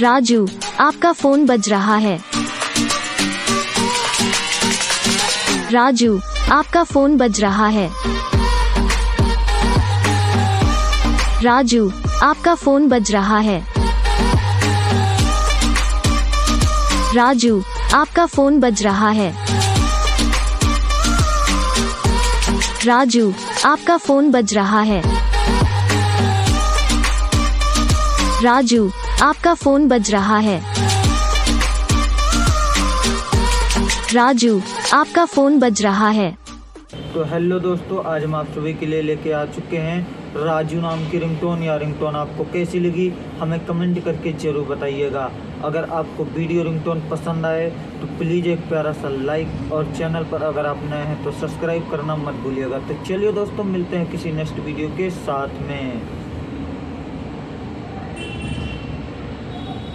राजू, आपका फोन बज रहा है। राजू, आपका फोन बज रहा है। राजू, आपका फोन बज रहा है। राजू, आपका फोन बज रहा है। राजू, आपका फोन बज रहा है। राजू, आपका फोन बज रहा है। राजू, आपका फोन बज रहा है। तो हेलो दोस्तों, आज हम आप सभी के लिए लेके आ चुके हैं राजू नाम की रिंगटोन। या रिंगटोन आपको कैसी लगी हमें कमेंट करके ज़रूर बताइएगा। अगर आपको वीडियो रिंगटोन पसंद आए तो प्लीज़ एक प्यारा सा लाइक, और चैनल पर अगर आप नए हैं तो सब्सक्राइब करना मत भूलिएगा। तो चलिए दोस्तों, मिलते हैं किसी नेक्स्ट वीडियो के साथ में।